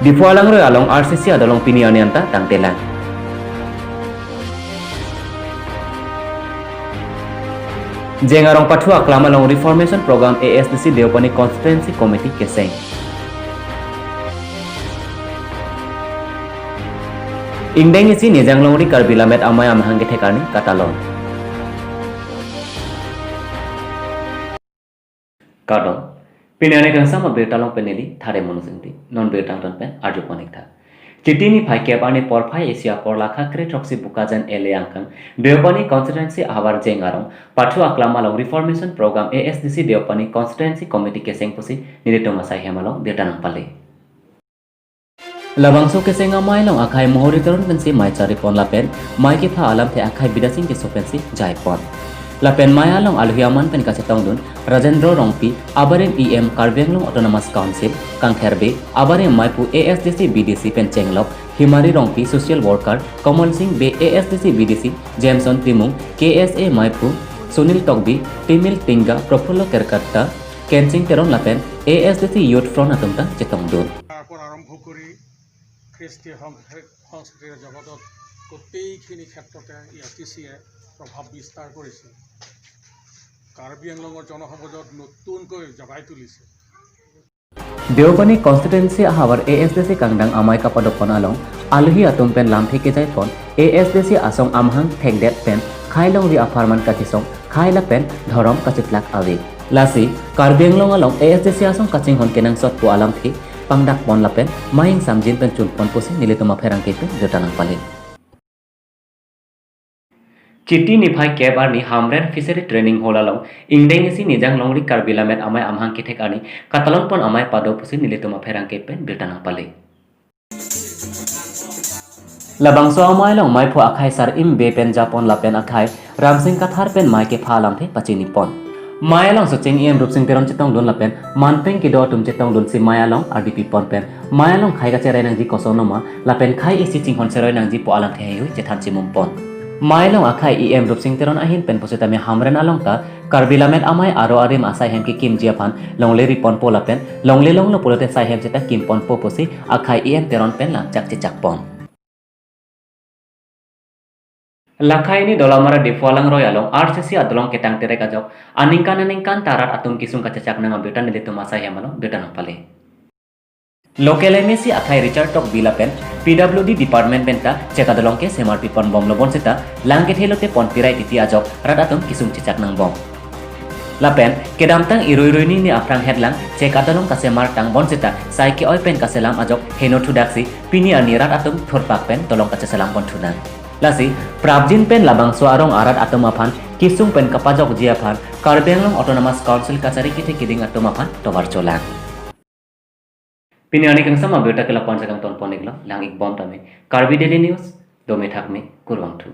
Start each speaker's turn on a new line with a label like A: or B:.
A: Difualang ro along RCC adalong piniani anta tangtelan. Jengarong pathua klamalong reformation program ASDC Deopani Constituency Committee keseng. Ingdeng isi nijang longri karbilamet amay amahang ketekani katalon. Kadong Pinane kang sama bertalong peneli thare monusenti non bertang ton pen arjo konik tha. Chitini phai kepani por phai Asia por lakha kre troksi bukajan eleang kang Deopani Constituency abar jengarong pathu aklamalong reformation program ASDC Deopani Constituency Committee keseng pusi nilito masai hemalong bertanang pale. Labangso keseng amai long akai mohori terun pensi mai cari pon lapen mai ke pha alam the akai bidasing ke sopensi jai pon. Lapen maya long alhuyaman pen kasetong dun Rajendro Rongpi abarem EM Karbianglong Autonomous Council Kangkherbe abarem Maipu ASDC BDC pen Chenglok Himari Rongpi Social Worker Kamal Singh be ASDC BDC Jameson Timung KSA Maipu Sunil Togbi Timil Tinga Profullo Kerkatta Kensing Teron Lapen ASDC Youth Front atumta chetong dun
B: আৰম্ভ কৰি খ্ৰীষ্টীয় সংস্কৃতিৰ জগতত গোটেইখিনি ক্ষেত্ৰতে ASDCয়ে প্ৰভাৱ বিস্তাৰ কৰিছে কাৰ্বি আংলঙৰ জনসমাজত নতুনকৈ জগাই তুলিছে
A: Deopani Constituency ahabar ASDC kangdang amai kapadopon along alhi atum pen lamthi ke jai pon ASDC asong amhang thekdet pen khailong ri aparman kachisong khaila pen dhorom kachitlak awi lasi Karbi Anglong along ASDC asong kaching hon kenang sot pu alam thi pangdak pon lapen maing samjin pen chun pon pusi nilitoma pherang ke pen jotanang pale Chiti ni phai kebar ni hamren fishery training holalong ingdeng isi nijang longri karbilamet amai amhang kithek ani katalon pon amai pado pusi nilitoma pherang ke pen bertanang pale Labangso amai long mai phu akhai sar im be pen japon lapen akhai ramsing kathar pen mai ke phalam the pachini pon Maya long soching em rupsing teron chetong don lapen manpeng ki do tum chetong don si maya long RDP pon pen maya long khai ga cherai nang ji kosonoma lapen khai isi ching hon seroi nang ji po alang the hui chethan chimum pon Mailong akai EM rupsing teron ahin pen positame hamren along ta karbilamet amai aro arim asai hem ki kim jiapan longle ripon pola pen longle long lo polote sai hem cheta kim pon po posi akai EM teron pen lang chak chak pon Lakai ni dolamara difualang royalong RCC adolong ketang tere kajok aningkan tarat atum kisung kacacak nang betan nilitu masai hemalong betan pale Local MSC akai Richard Tok bilapen PWD Department benta cekadolong ke SMRP pon bom lobon seta langket helote pon pirai titi ajok radatum kisung cicak nang bom Lapen kedamtang iroi-iroi ni aprang headlang cekadolong kasemar tang bon seta saiki oi pen kaselam ajok heno thudaksi pini ani radatum thorpak pen tolong kacesalam pon thunang Lasi prabjin pen labang suarong arat atum aphan kisung pen kapajok jiaphan Karbi Anglong Autonomous Council kachari kite kiding atum aphan tobar cholang Piniani kang sama berita ke lapan sakang ton poneglo lang ik bom tame Karbi Daily News dome thakme kurwang thu